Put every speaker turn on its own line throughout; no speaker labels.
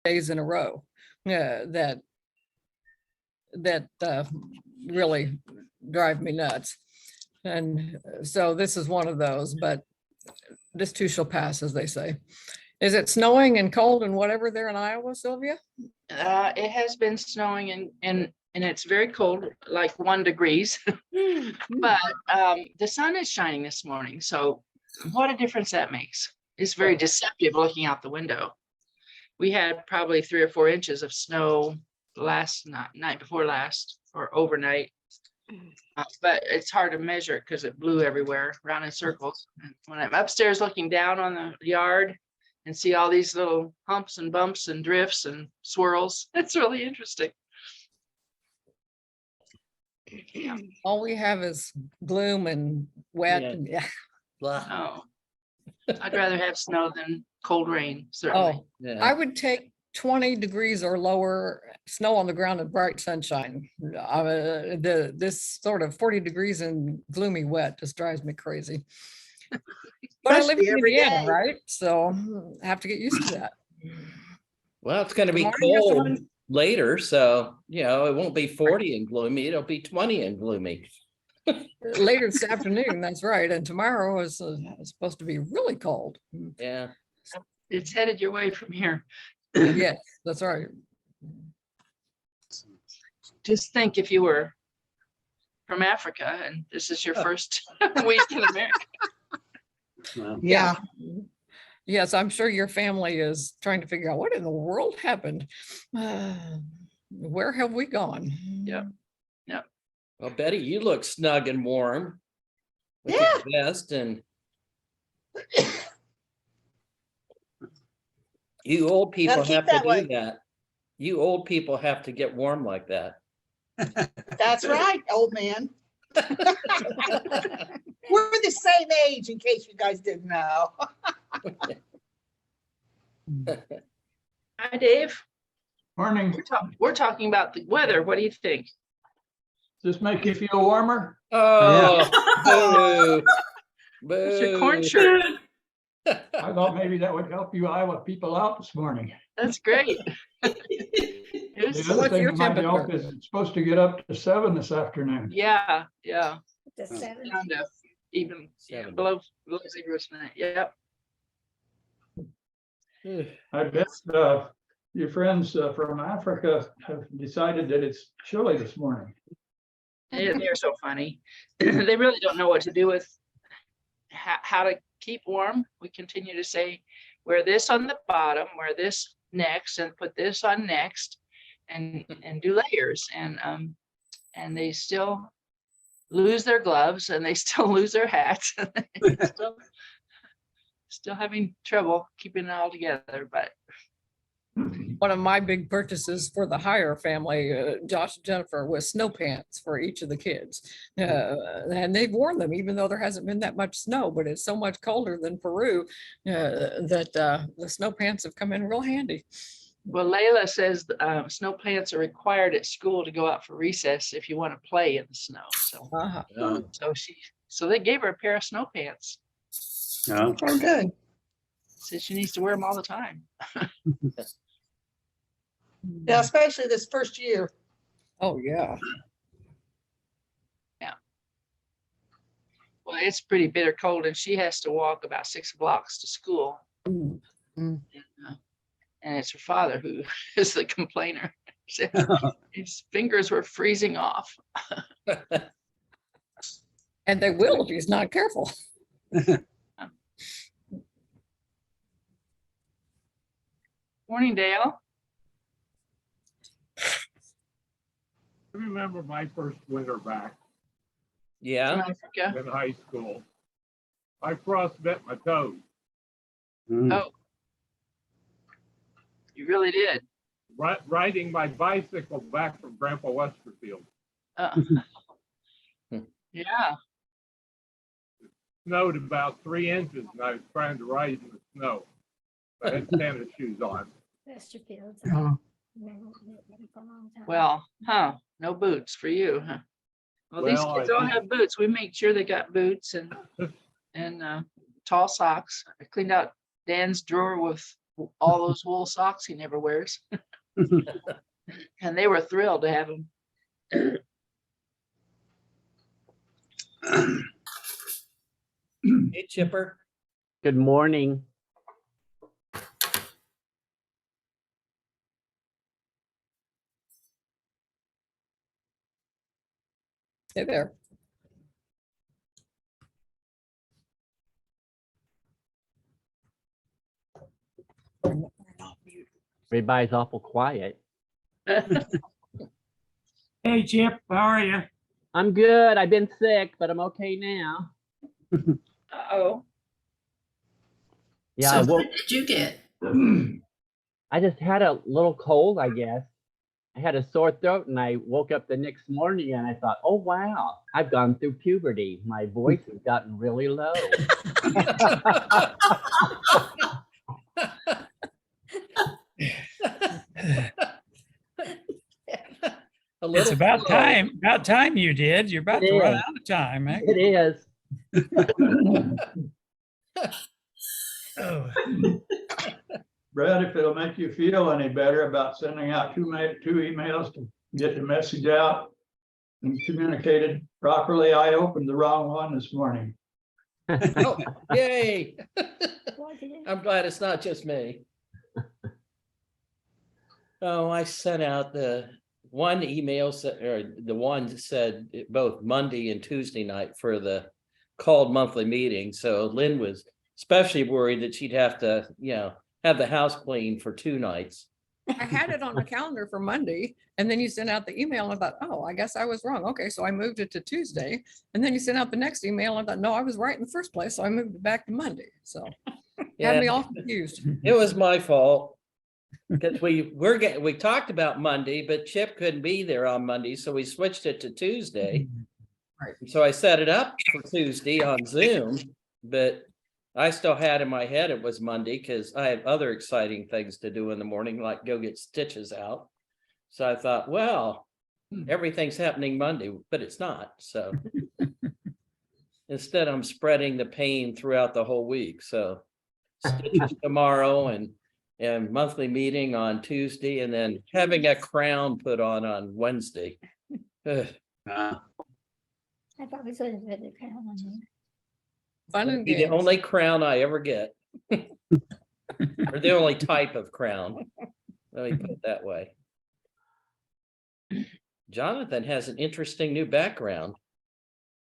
days in a row. That really drive me nuts. And so this is one of those, but this too shall pass, as they say. Is it snowing and cold and whatever there in Iowa, Sylvia?
It has been snowing and it's very cold, like 1 degrees. But the sun is shining this morning. So what a difference that makes. It's very deceptive looking out the window. We had probably 3 or 4 inches of snow last night before last, or overnight. But it's hard to measure because it blew everywhere around in circles. And when I'm upstairs looking down on the yard and see all these little humps and bumps and drifts and swirls, it's really interesting. Yeah.
All we have is gloom and wet.
Yeah.
And, yeah.
Oh, I'd rather have snow than cold rain, certainly.
Oh,
Yeah.
I would take 20 degrees or lower, snow on the ground and bright sunshine. This sort of 40 degrees and gloomy wet just drives me crazy. But I live in Indiana, right? So I have to get used to that.
Well, it's going to be
Good morning,
cold
everyone.
later, so it won't be 40 and gloomy. It'll be 20 and gloomy.
Later this afternoon, that's right. And tomorrow is supposed to be really cold.
Yeah.
It's headed your way from here.
Yes, that's right.
Just think if you were from Africa and this is your first week in America.
Yeah. Yes, I'm sure your family is trying to figure out what in the world happened. Where have we gone?
Yep.
Well, Betty, you look snug and warm with your vest, and you old people have to do that. You old people have to get warm like that.
That's right, old man. We're the same age, in case you guys didn't know.
Hi, Dave.
Morning.
We're talking about the weather. What do you think?
Does this make you feel warmer?
Oh, boo.
It's your
Boo.
corn shirt.
I thought maybe that would help you Iowa people out this morning.
That's great.
The other thing that might help is it's supposed to get up to 7 this afternoon.
Yeah.
The
Down
7th.
to even
7.
below 0 tonight. Yep.
I bet your friends from Africa have decided that it's chilly this morning.
They're so funny. They really don't know what to do with how to keep warm. We continue to say, wear this on the bottom, wear this next, and put this on next, and do layers. And they still lose their gloves, and they still lose their hats. Still having trouble keeping it all together, but
One of my big purchases for the Hire family, Josh and Jennifer, was snow pants for each of the kids. And they've worn them, even though there hasn't been that much snow, but it's so much colder than Peru that the snow pants have come in real handy.
well, Layla says snow pants are required at school to go out for recess if you want to play in the snow. So, so they gave her a pair of snow pants.
Oh, good.
Said she needs to wear them all the time.
Yeah, especially this first year.
Oh, yeah.
Well, it's pretty bitter cold, and she has to walk about 6 blocks to school.
Mm.
And it's her father who is the complainer. His fingers were freezing off.
And they will if he's not careful.
Morning, Dale.
I remember my first winter back
Yeah.
From Africa.
in high school. I frostbit my toes.
Oh, you really did.
Riding my bicycle back from Grandpa Westerfield.
Yeah.
Snowed about 3 inches and I was trying to ride in the snow. I had tennis shoes on.
Westerfields.
Oh.
Well, no boots for you, huh? Well, these
Well,
kids
I
all
think-
have boots. We make sure they got boots and tall socks. I cleaned out Dan's drawer with all those wool socks he never wears. And they were thrilled to have him.
Hey, Chipper.
Good morning.
Hey there.
Everybody's awful quiet.
Hey, Chip, how are you?
I'm good. I've been sick, but I'm okay now.
Oh,
Yeah,
So what did you get?
I just had a little cold, I guess. I had a sore throat and I woke up the next morning and I thought, oh, wow, I've gone through puberty. My voice has gotten really low.
It's about time you did. You're about
It
to run
is.
out of time, eh?
It is.
Oh,
Brad, if it'll make you feel any better about sending out two emails to get the message out and communicated properly, I opened the wrong one this morning.
Oh, yay. I'm glad it's not just me. Oh, I sent out the one email, or the one that said both Monday and Tuesday night for the called monthly meeting. So Lynn was especially worried that she'd have to, have the house cleaned for 2 nights.
I had it on the calendar for Monday, and then you sent out the email and I thought, oh, I guess I was wrong. Okay, so I moved it to Tuesday. And then you sent out the next email and I thought, no, I was right in the first place. So I moved it back to Monday. So had me
Yeah,
all confused.
it was my fault. Because we talked about Monday, but Chip couldn't be there on Monday, so we switched it to Tuesday.
Right.
So I set it up for Tuesday on Zoom, but I still had in my head it was Monday because I have other exciting things to do in the morning, like go get stitches out. So I thought, well, everything's happening Monday, but it's not. So instead, I'm spreading the pain throughout the whole week. So stitches tomorrow and monthly meeting on Tuesday, and then having a crown put on Wednesday. Ugh.
I thought we said it the crown on you.
Fun
It'll
and
be the
games.
only crown I ever get. Or the only type of crown. Let me put it that way. Jonathan has an interesting new background.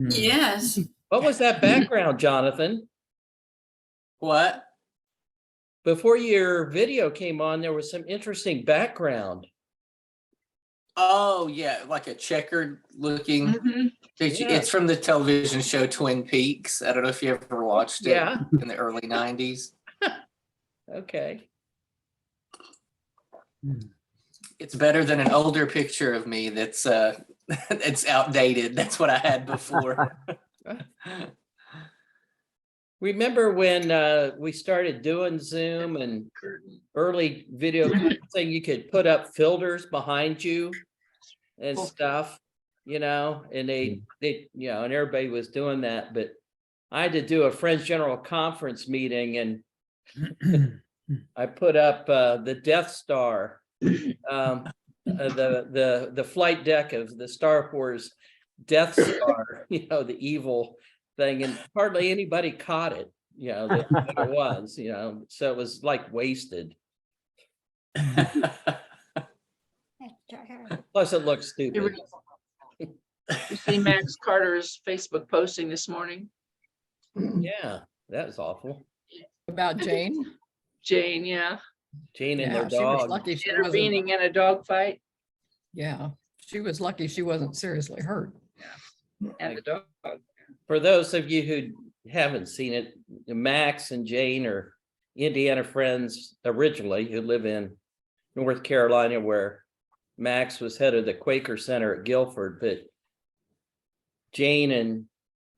Yes.
What was that background, Jonathan?
What?
Before your video came on, there was some interesting background.
Oh, yeah, like a checkered looking picture.
Yeah.
It's from the television show Twin Peaks. I don't know if you ever watched it
Yeah.
in the early 90s.
Okay.
It's better than an older picture of me that's it's outdated. That's what I had before.
Remember when we started doing Zoom and early video thing, you could put up filters behind you and stuff, and they, and everybody was doing that, but I had to do a Friends General Conference meeting and I put up the Death Star, the flight deck of the Star Wars Death Star, the evil thing, and hardly anybody caught it, that it was, so it was like wasted. Plus it looks stupid.
you see Max Carter's Facebook posting this morning?
Yeah, that was awful.
About Jane.
Jane, yeah,
Jane and
Yeah,
their
she was
dog.
lucky she wasn't.
intervening in a dog fight
Yeah, she was lucky she wasn't seriously hurt.
and the dog.
For those of you who haven't seen it, Max and Jane are Indiana friends originally who live in North Carolina, where Max was head of the Quaker Center at Guilford, but Jane and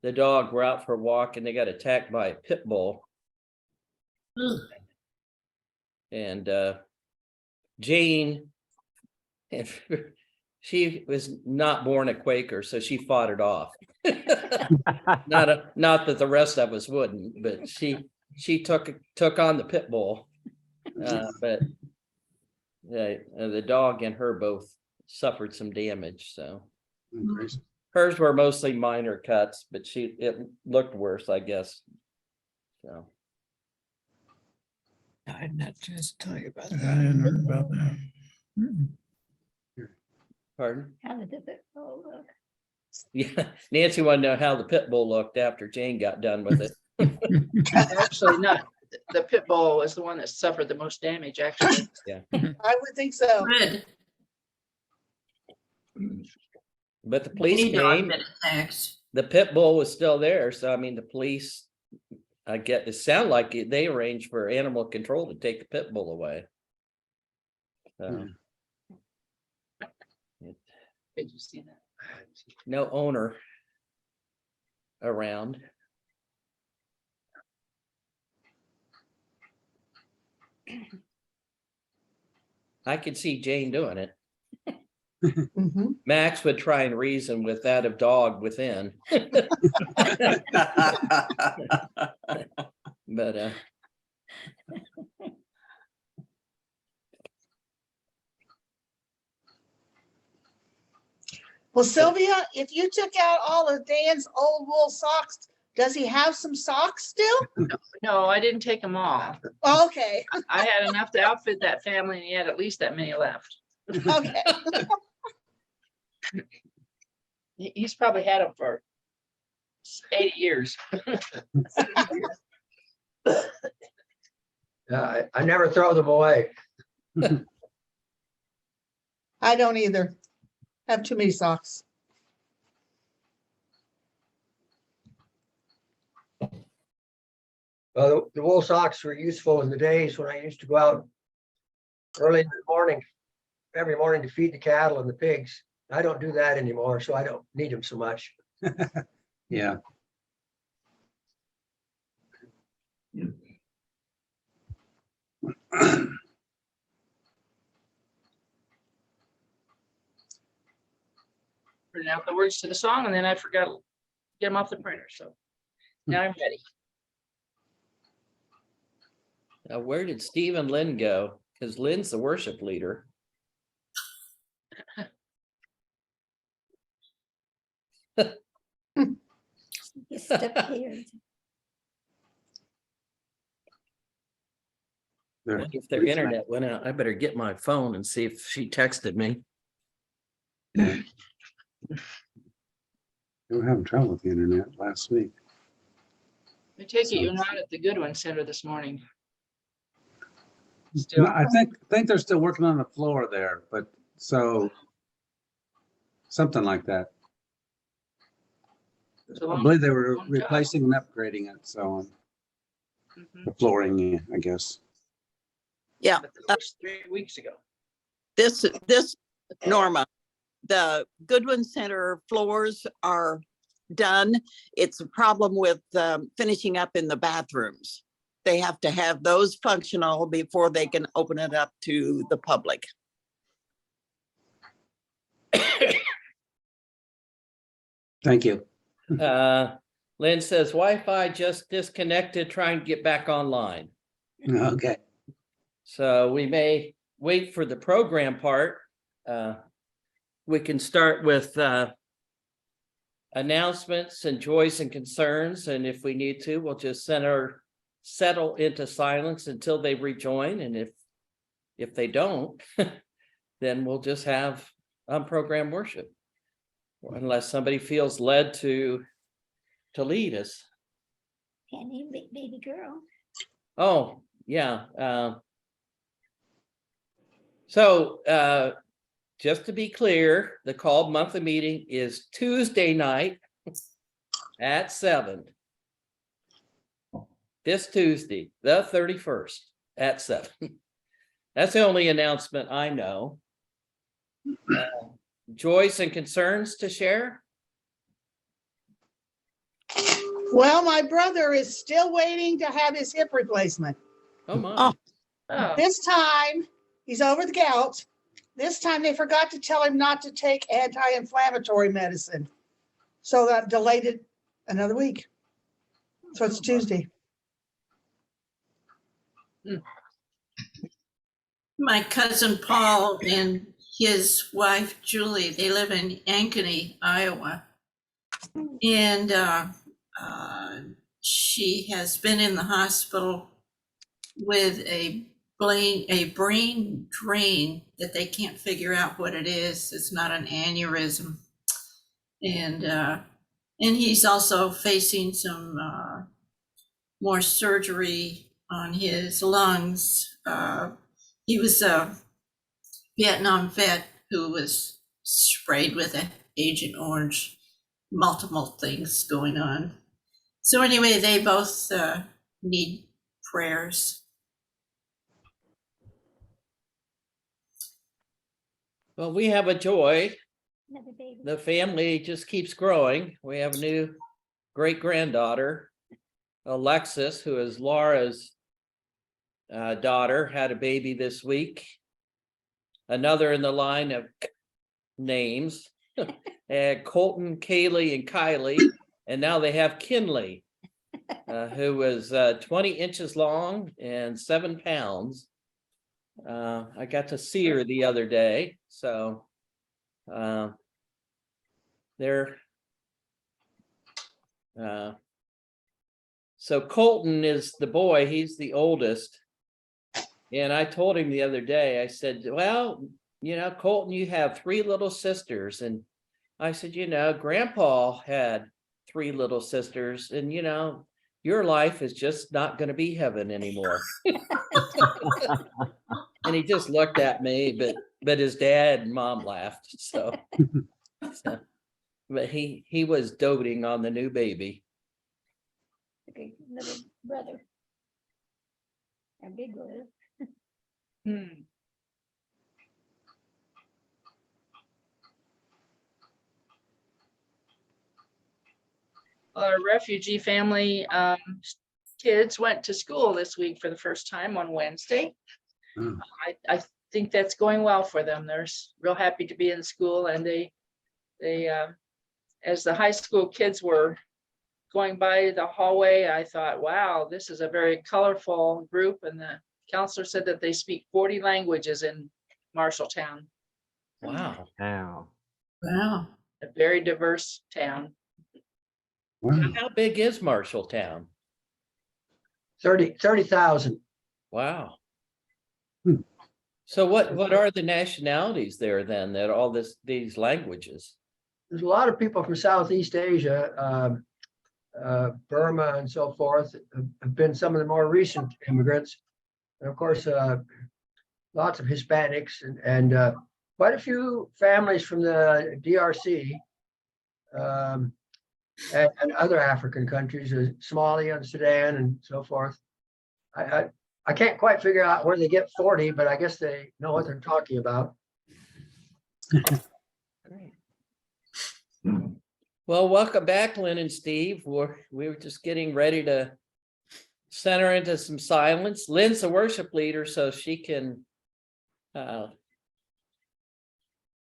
the dog were out for a walk and they got attacked by a pit bull. And Jane, she was not born a Quaker, so she fought it off. Not that the rest of us wouldn't, but she took on the pit bull. But the dog and her both suffered some damage, so. Hers were mostly minor cuts, but it looked worse, I guess. So.
I had not a chance to tell you about
I
that.
hadn't heard about that.
Pardon?
How did it look?
Yeah, Nancy wanted to know how the pit bull looked after Jane got done with it.
Actually, not. The pit bull was the one that suffered the most damage, actually.
I would think so.
Good.
But the police
Any dog
came,
that attacks.
the pit bull was still there, so I mean, the police, I get, it sounded like they arranged for animal control to take the pit bull away. So,
Did you see that?
no owner around. I could see Jane doing it.
Mhm.
Max would try and reason with that of dog within. But
Well, Sylvia, if you took out all of Dan's old wool socks, does he have some socks still?
No, I didn't take them all.
Okay,
I had enough to outfit that family, and he had at least that many left.
okay.
He's probably had them for 80 years.
I never throw them away.
I don't either. Have too many socks.
Well, the wool socks were useful in the days when I used to go out early in the morning, every morning to feed the cattle and the pigs. I don't do that anymore, so I don't need them so much.
Yeah.
Printing out the words to the song, and then I forgot to get them off the printer. So now I'm ready.
now where did Steve and Lynn go? Because Lynn's the worship leader.
Disappeared.
If their internet went out, I better get my phone and see if she texted me.
We were having trouble with the internet last week.
I take it you're not at the Goodwin Center this morning.
No,
Still,
I think they're still working on the floor there, but so something like that.
it's a
I
long-
believe they were
long job.
replacing and upgrading it, so
Mhm.
the flooring, yeah, I guess.
Yeah,
But that was 3 weeks ago.
this, Norma, the Goodwin Center floors are done. It's a problem with finishing up in the bathrooms. They have to have those functional before they can open it up to the public.
Thank you.
Lynn says Wi-Fi just disconnected, trying to get back online.
Okay.
So we may wait for the program part. We can start with announcements and joys and concerns. And if we need to, we'll just settle into silence until they rejoin. And if they don't, then we'll just have unprogrammed worship. Unless somebody feels led to lead us.
Penny, baby girl.
Oh, yeah. So just to be clear, the called monthly meeting is Tuesday night at 7. This Tuesday, the 31st at 7. That's the only announcement I know. Joys and concerns to share?
Well, my brother is still waiting to have his hip replacement.
Oh my.
Oh,
This time, he's over the gout. This time they forgot to tell him not to take anti-inflammatory medicine. So that delayed it another week. So it's Tuesday.
My cousin Paul and his wife Julie, they live in Ankeny, Iowa. And she has been in the hospital with a brain drain that they can't figure out what it is. It's not an aneurysm. And he's also facing some more surgery on his lungs. He was a Vietnam vet who was sprayed with Agent Orange, multiple things going on. So anyway, they both need prayers.
Well, we have a joy.
Another baby.
The family just keeps growing. We have a new great-granddaughter, Alexis, who is Laura's daughter, had a baby this week. Another in the line of names, and Colton, Kaylee, and Kylie, and now they have Kinley, who was 20 inches long and 7 pounds. I got to see her the other day, so they're so Colton is the boy, he's the oldest. And I told him the other day, I said, well, you know, Colton, you have 3 little sisters. And I said, you know, Grandpa had 3 little sisters, and, you know, your life is just not going to be heaven anymore. And he just looked at me, but his dad and mom laughed. So but he was doting on the new baby.
Okay, another brother. A big brother.
Our refugee family kids went to school this week for the first time on Wednesday. I think that's going well for them. They're real happy to be in school, and they as the high school kids were going by the hallway, I thought, wow, this is a very colorful group. And the counselor said that they speak 40 languages in Marshalltown.
Wow.
Wow.
Wow.
A very diverse town.
How big is Marshalltown?
30,000.
Wow. So what are the nationalities there then, that all these languages?
There's a lot of people from Southeast Asia, Burma and so forth, have been some of the more recent immigrants. And of course, lots of Hispanics and quite a few families from the DRC and other African countries, Somalia and Sudan and so forth. I can't quite figure out where they get 40, but I guess they know what they're talking about.
Great. Well, welcome back, Lynn and Steve. We were just getting ready to center into some silence. Lynn's the worship leader, so she can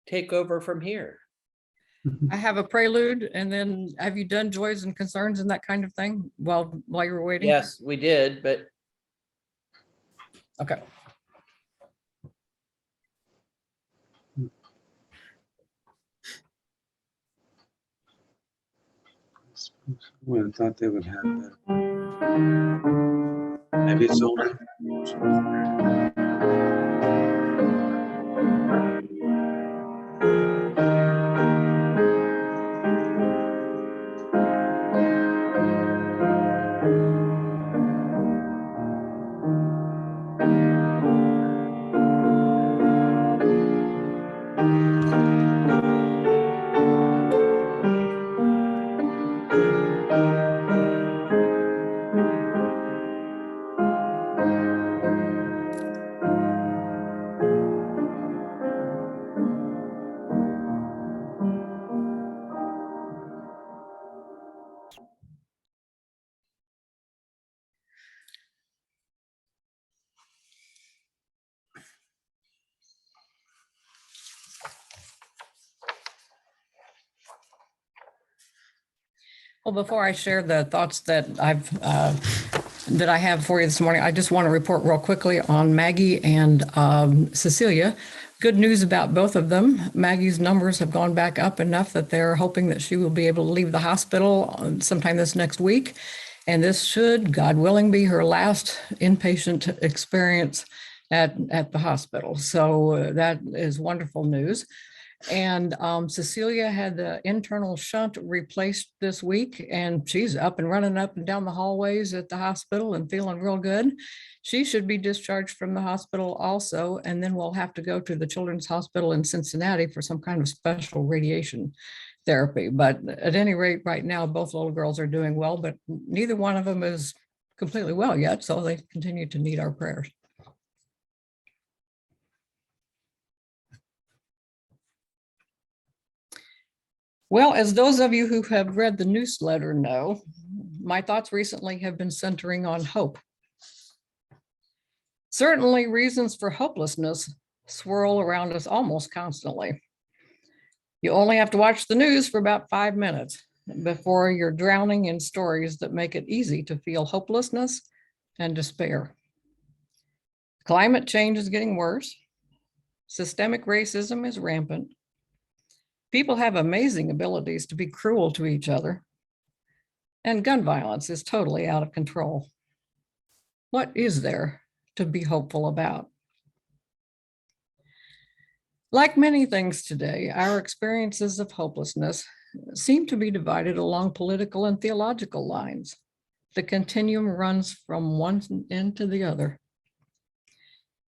take over from here.
I have a prelude, and then have you done joys and concerns and that kind of thing while you were waiting?
Yes, we did, but
okay.
Well, I thought they would have that. Maybe it's older.
Well, before I share the thoughts that I've that I have for you this morning. I just want to report real quickly on Maggie and Cecilia. Good news about both of them. Maggie's numbers have gone back up enough that they're hoping that she will be able to leave the hospital sometime this next week. And this should, God willing, be her last inpatient experience at the hospital. So that is wonderful news. And Cecilia had the internal shunt replaced this week, and she's up and running up and down the hallways at the hospital and feeling real good. She should be discharged from the hospital also, and then we'll have to go to the Children's Hospital in Cincinnati for some kind of special radiation therapy. But at any rate, right now, both little girls are doing well, but neither one of them is completely well yet, so they continue to need our prayers. Well, as those of you who have read the newsletter know, my thoughts recently have been centering on hope. Certainly, reasons for hopelessness swirl around us almost constantly. You only have to watch the news for about 5 minutes before you're drowning in stories that make it easy to feel hopelessness and despair. Climate change is getting worse. Systemic racism is rampant. People have amazing abilities to be cruel to each other, and gun violence is totally out of control. What is there to be hopeful about? Like many things today, our experiences of hopelessness seem to be divided along political and theological lines. The continuum runs from one end to the other.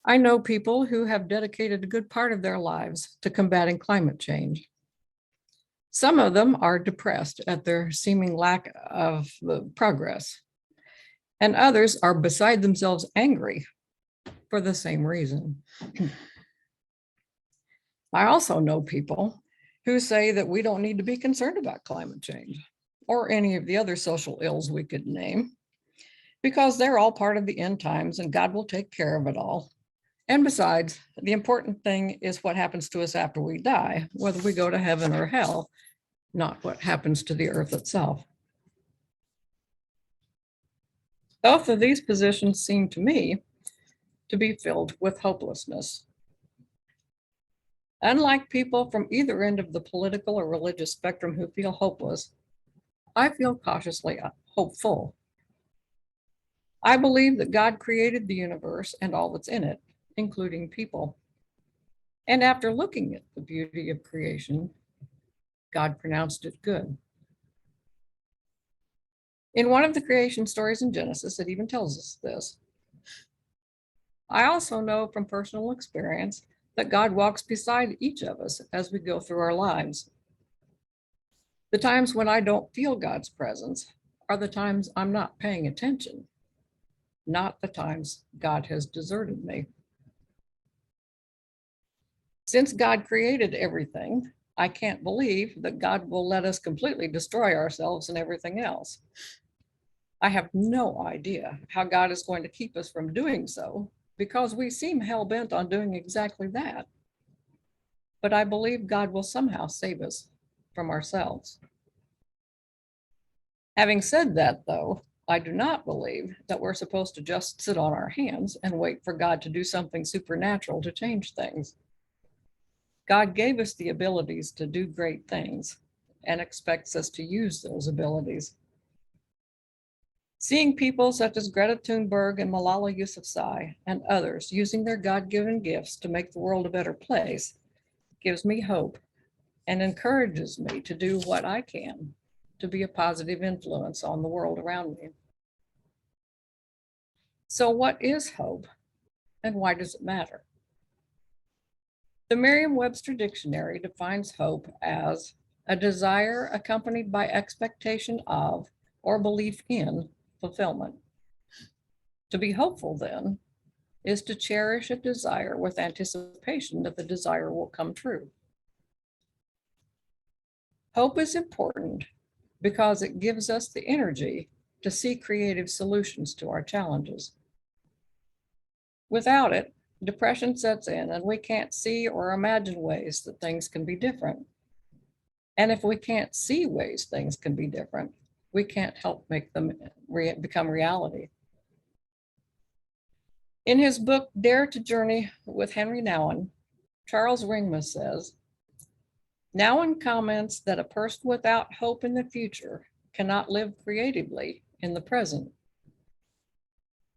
I know people who have dedicated a good part of their lives to combating climate change. Some of them are depressed at their seeming lack of progress, and others are beside themselves angry for the same reason. I also know people who say that we don't need to be concerned about climate change or any of the other social ills we could name, because they're all part of the end times and God will take care of it all. And besides, the important thing is what happens to us after we die, whether we go to heaven or hell, not what happens to the earth itself. Both of these positions seem to me to be filled with hopelessness. Unlike people from either end of the political or religious spectrum who feel hopeless, I feel cautiously hopeful. I believe that God created the universe and all that's in it, including people. And after looking at the beauty of creation, God pronounced it good. In one of the creation stories in Genesis, it even tells us this. I also know from personal experience that God walks beside each of us as we go through our lives. The times when I don't feel God's presence are the times I'm not paying attention, not the times God has deserted me. Since God created everything, I can't believe that God will let us completely destroy ourselves and everything else. I have no idea how God is going to keep us from doing so, because we seem hell-bent on doing exactly that. But I believe God will somehow save us from ourselves. Having said that, though, I do not believe that we're supposed to just sit on our hands and wait for God to do something supernatural to change things. God gave us the abilities to do great things and expects us to use those abilities. Seeing people such as Greta Thunberg and Malala Yousafzai and others using their God-given gifts to make the world a better place gives me hope and encourages me to do what I can to be a positive influence on the world around me. So what is hope and why does it matter? The Merriam-Webster Dictionary defines hope as a desire accompanied by expectation of or belief in fulfillment. To be hopeful, then, is to cherish a desire with anticipation that the desire will come true. Hope is important because it gives us the energy to see creative solutions to our challenges. Without it, depression sets in and we can't see or imagine ways that things can be different. And if we can't see ways things can be different, we can't help make them become reality. In his book, Dare to Journey with Henry Nouwen, Charles Ringma says, Nouwen comments that a person without hope in the future cannot live creatively in the present.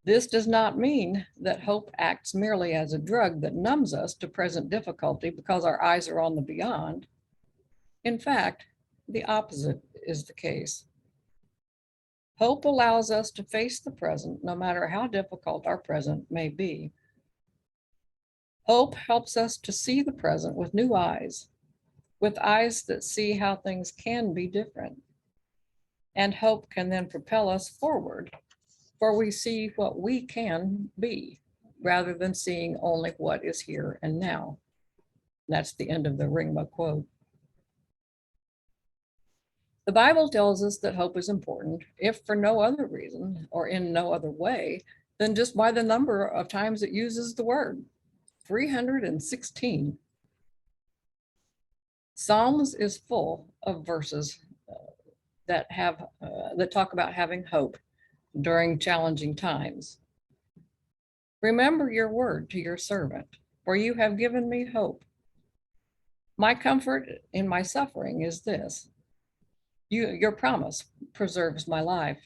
This does not mean that hope acts merely as a drug that numbs us to present difficulty because our eyes are on the beyond. In fact, the opposite is the case. Hope allows us to face the present, no matter how difficult our present may be. Hope helps us to see the present with new eyes, with eyes that see how things can be different. And hope can then propel us forward, for we see what we can be, rather than seeing only what is here and now. That's the end of the Ringma quote. The Bible tells us that hope is important, if for no other reason or in no other way than just by the number of times it uses the word, 316. Psalms is full of verses that talk about having hope during challenging times. Remember your word to your servant, for you have given me hope. My comfort in my suffering is this: your promise preserves my life.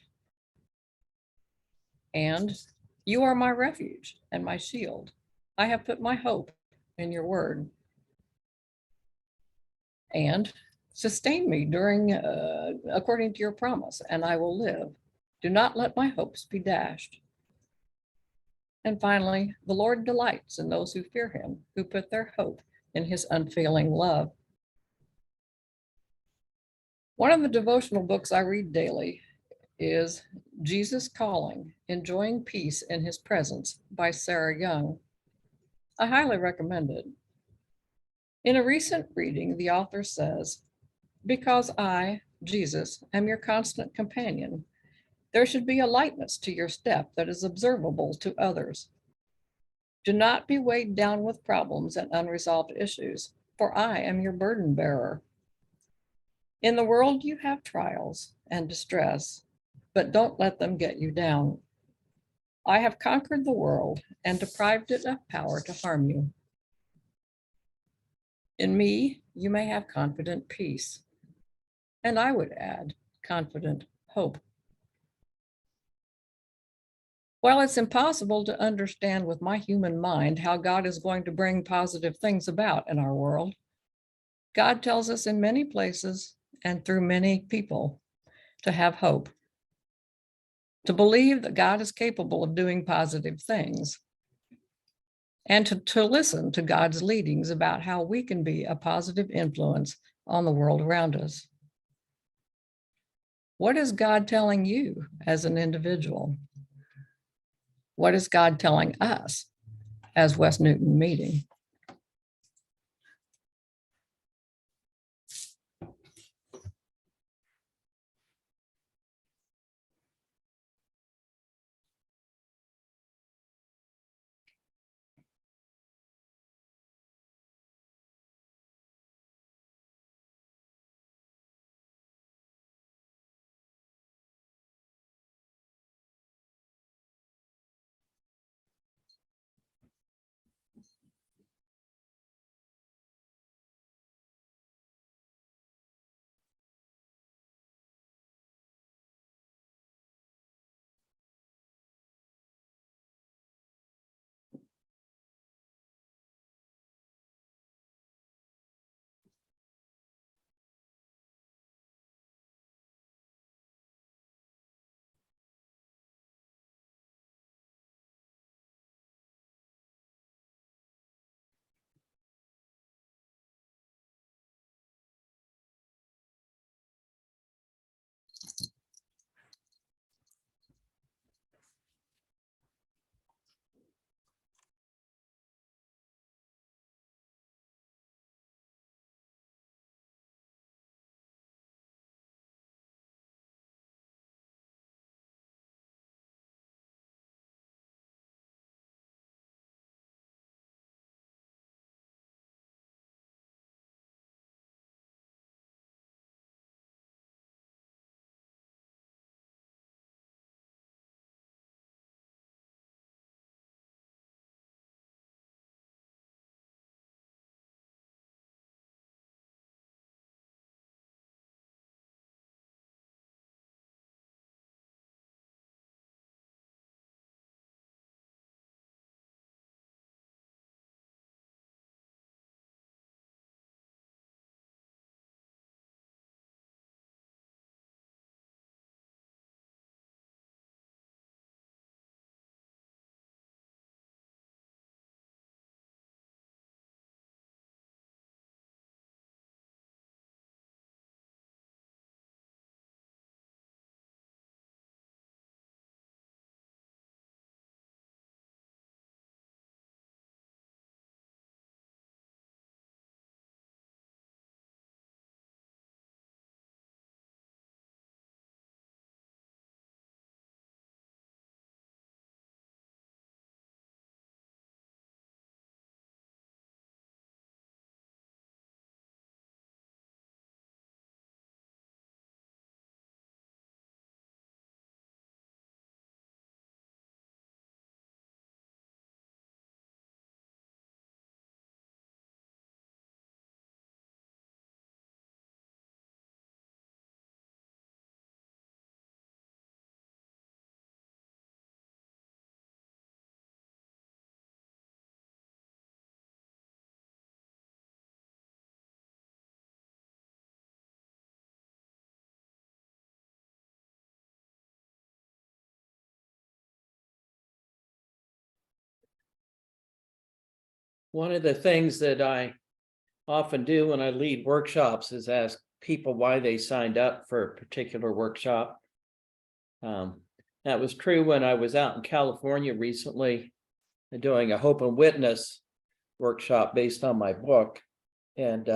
And you are my refuge and my shield. I have put my hope in your word. And sustain me according to your promise, and I will live. Do not let my hopes be dashed. And finally, the Lord delights in those who fear him, who put their hope in his unfailing love. One of the devotional books I read daily is Jesus Calling, Enjoying Peace in His Presence by Sarah Young. I highly recommend it. In a recent reading, the author says, because I, Jesus, am your constant companion, there should be a lightness to your step that is observable to others. Do not be weighed down with problems and unresolved issues, for I am your burden bearer. In the world you have trials and distress, but don't let them get you down. I have conquered the world and deprived it of power to harm you. In me, you may have confident peace. And I would add, confident hope. While it's impossible to understand with my human mind how God is going to bring positive things about in our world, God tells us in many places and through many people to have hope, to believe that God is capable of doing positive things, and to listen to God's leadings about how we can be a positive influence on the world around us. What is God telling you as an individual? What is God telling us as West Newton Meeting?
one of the things that I often do when I lead workshops is ask people why they signed up for a particular workshop. That was true when I was out in California recently doing a Hope and Witness workshop based on my book. And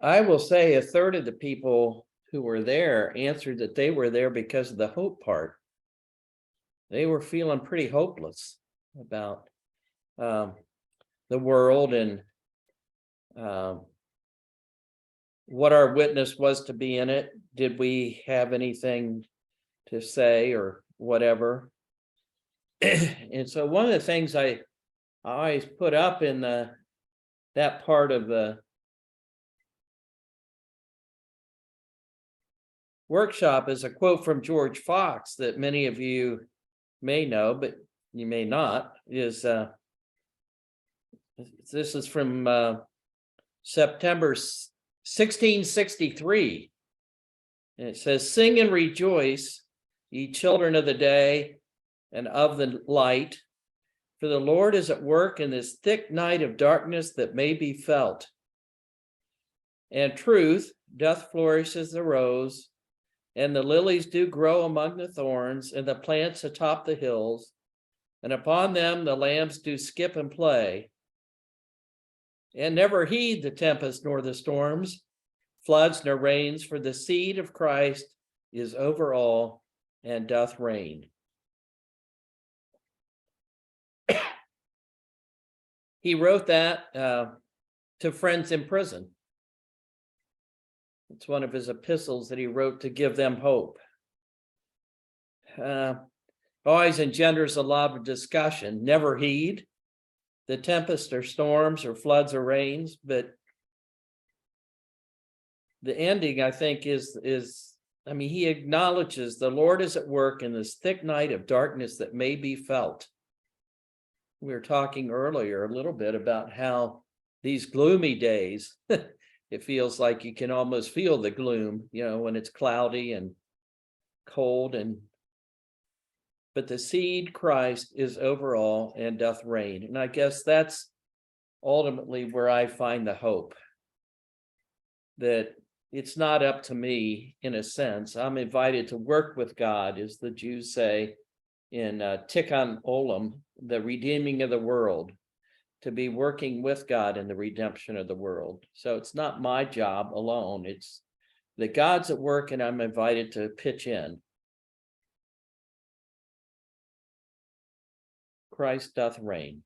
I will say a third of the people who were there answered that they were there because of the hope part. They were feeling pretty hopeless about the world and what our witness was to be in it. Did we have anything to say or whatever? And so one of the things I always put up in that part of the workshop is a quote from George Fox that many of you may know, but you may not. Is this is from September 1663. And it says, "Sing and rejoice, ye children of the day and of the light, for the Lord is at work in this thick night of darkness that may be felt. And truth doth flourish as the rose, and the lilies do grow among the thorns, and the plants atop the hills, and upon them the lambs do skip and play. And never heed the tempest nor the storms, floods nor rains, for the seed of Christ is over all and doth reign." He wrote that to friends in prison. It's one of his epistles that he wrote to give them hope. Always engenders a lot of discussion. Never heed the tempest or storms or floods or rains, but the ending, I think, is he acknowledges the Lord is at work in this thick night of darkness that may be felt. We were talking earlier a little bit about how these gloomy days, it feels like you can almost feel the gloom, when it's cloudy and cold, but the seed Christ is over all and doth reign. And I guess that's ultimately where I find the hope, that it's not up to me in a sense. I'm invited to work with God, as the Jews say in Tikkun Olam, the redeeming of the world, to be working with God in the redemption of the world. So it's not my job alone. It's that God's at work and I'm invited to pitch in. Christ doth reign.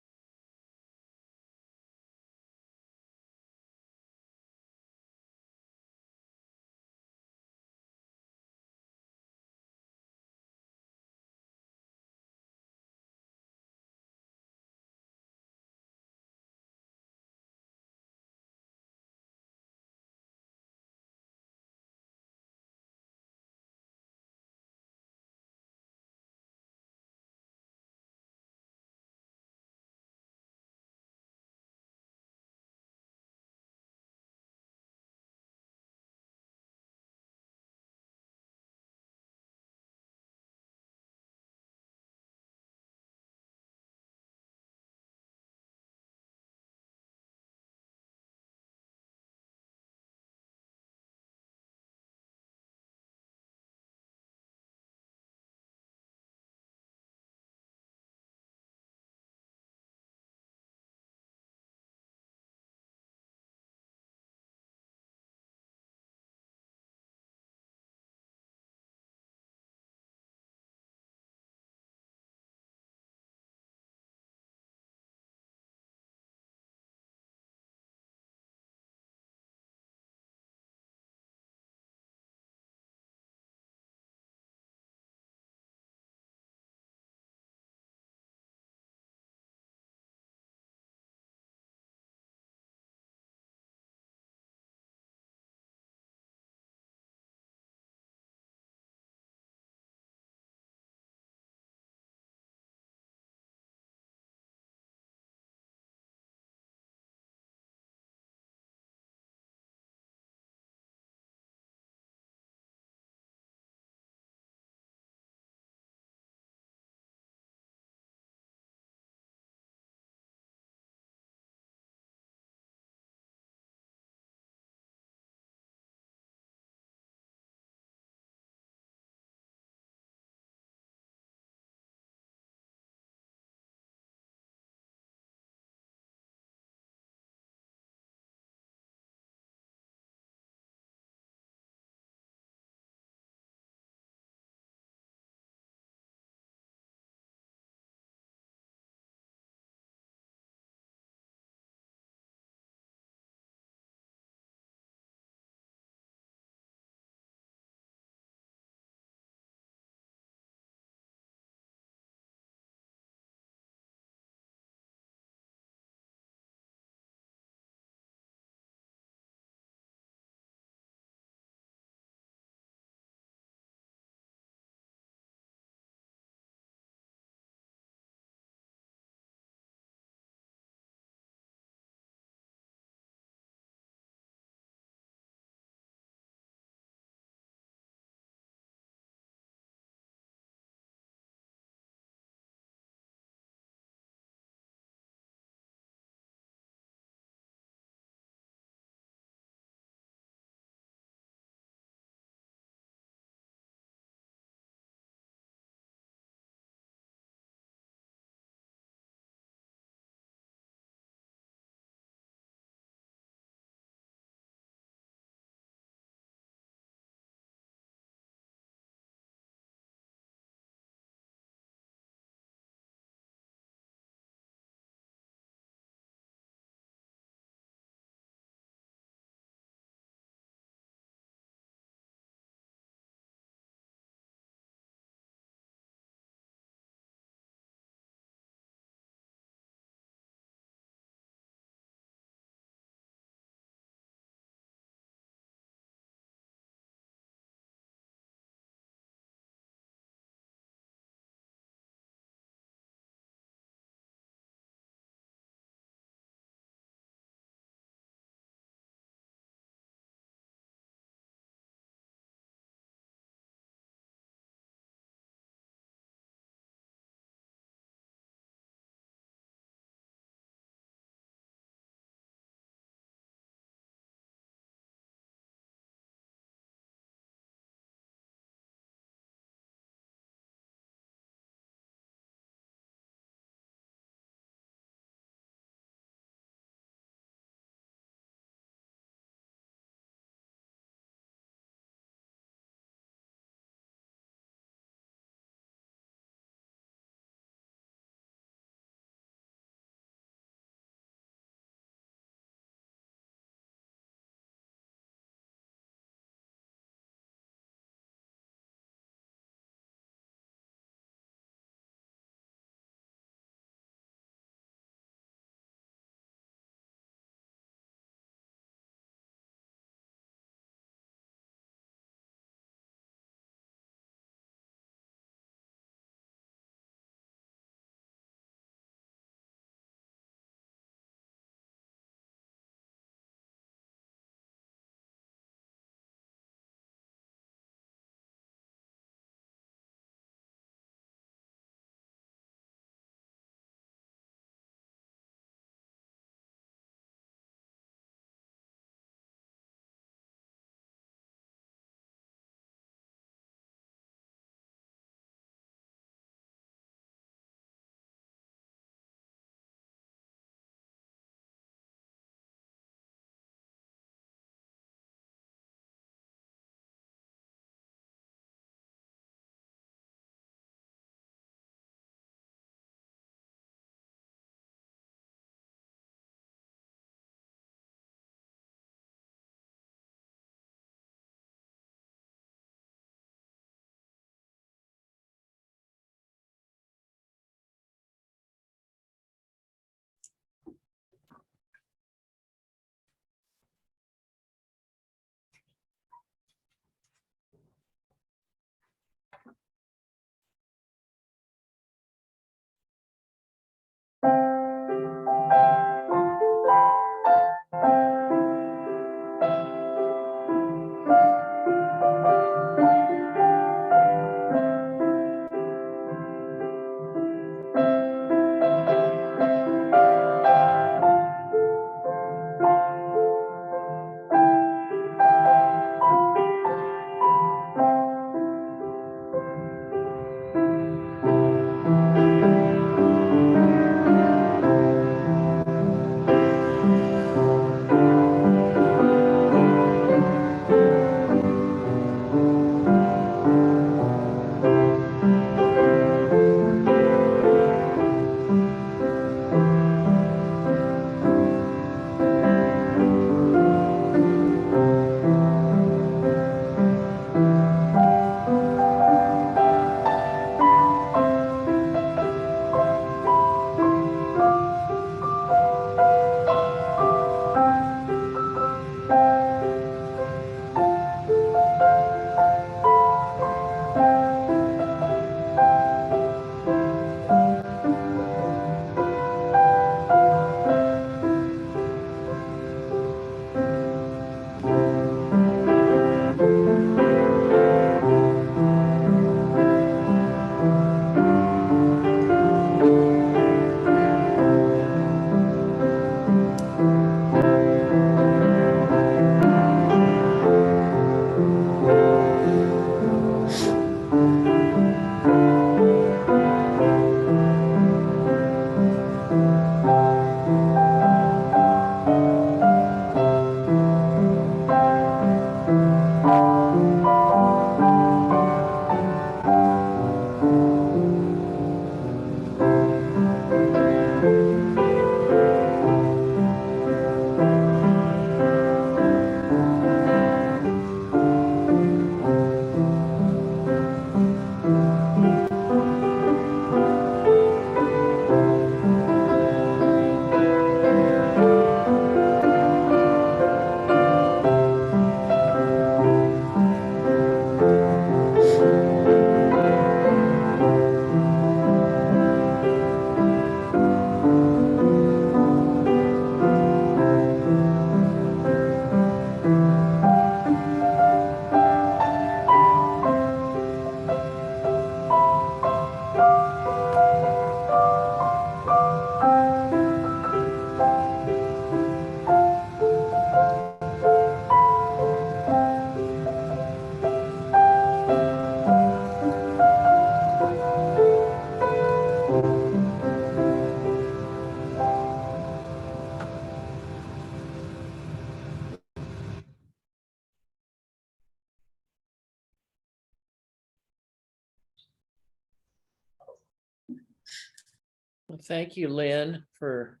Well, thank you, Lynn, for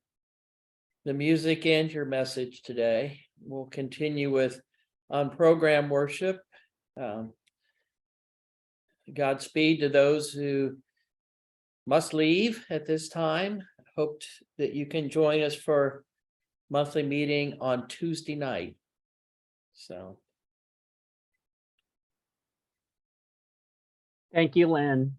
the music and your message today. We'll continue with on-program worship. Godspeed to those who must leave at this time. Hoped that you can join us for monthly meeting on Tuesday night. So.
Thank you, Lynn.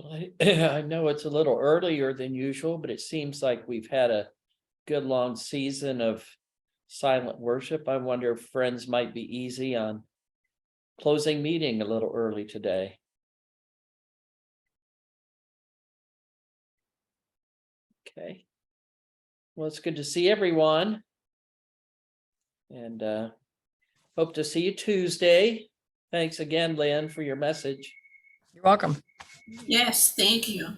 Well, I know it's a little earlier than usual, but it seems like we've had a good long season of silent worship. I wonder if friends might be easy on closing meeting a little early today. Okay. Well, it's good to see everyone. And hope to see you Tuesday. Thanks again, Lynn, for your message.
You're welcome.
Yes, thank you. And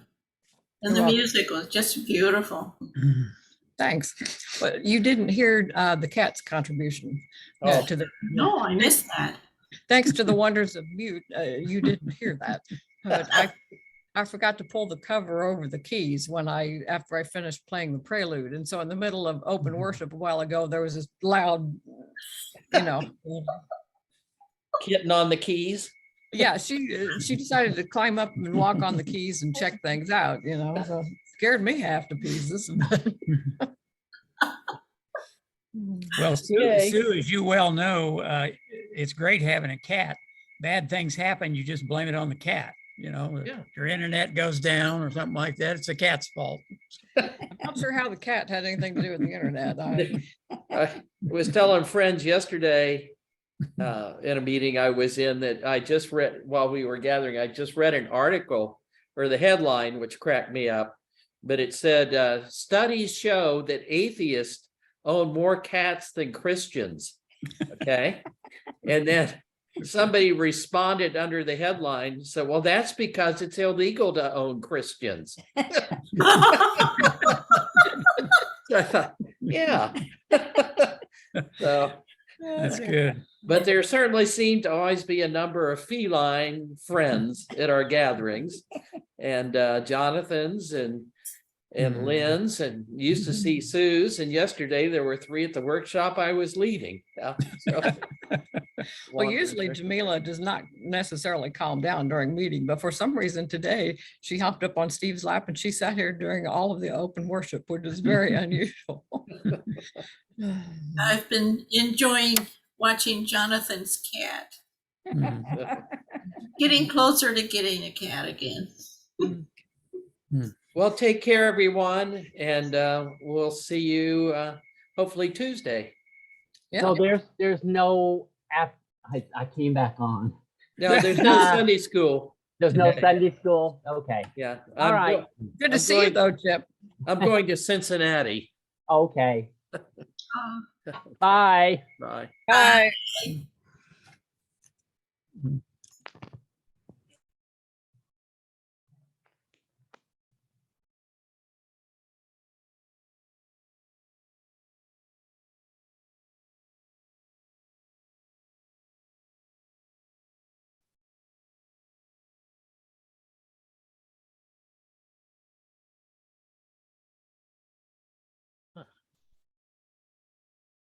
You're
the
welcome.
music was just beautiful.
Thanks. But you didn't hear the cat's contribution
Oh.
to the.
No, I missed that.
Thanks to the wonders of mute, you didn't hear that. But I forgot to pull the cover over the keys after I finished playing the prelude. And so in the middle of open worship a while ago, there was this loud,
Kitten on the keys.
yeah, she decided to climb up and walk on the keys and check things out, so scared me half to pieces.
Well, Sue,
Okay.
Sue, as you well know, it's great having a cat. Bad things happen, you just blame it on the cat. If
Yeah.
your internet goes down or something like that, it's the cat's fault.
I'm not sure how the cat had anything to do with the internet.
I was telling friends yesterday in a meeting I was in that I just read while we were gathering, I just read an article or the headline, which cracked me up, but it said, studies show that atheists own more cats than Christians. Okay. And then somebody responded under the headline, said, well, that's because it's illegal to own Christians. So I thought, yeah. So,
That's good.
but there certainly seemed to always be a number of feline friends at our gatherings, and Jonathan's and Lynn's, and used to see Sue's. And yesterday there were 3 at the workshop I was leading.
Well, usually Jamila does not necessarily calm down during meeting, but for some reason today, she hopped up on Steve's lap and she sat here during all of the open worship, which is very unusual.
I've been enjoying watching Jonathan's cat. Getting closer to getting a cat again.
Well, take care, everyone, and we'll see you hopefully Tuesday.
Yeah.
So there's no I came back on.
No, there's no Sunday school.
There's no Sunday school. Okay.
Yeah.
All right.
Good to see you though, Chip.
I'm going to Cincinnati.
Okay. Bye.
Bye.
Bye.
Bye.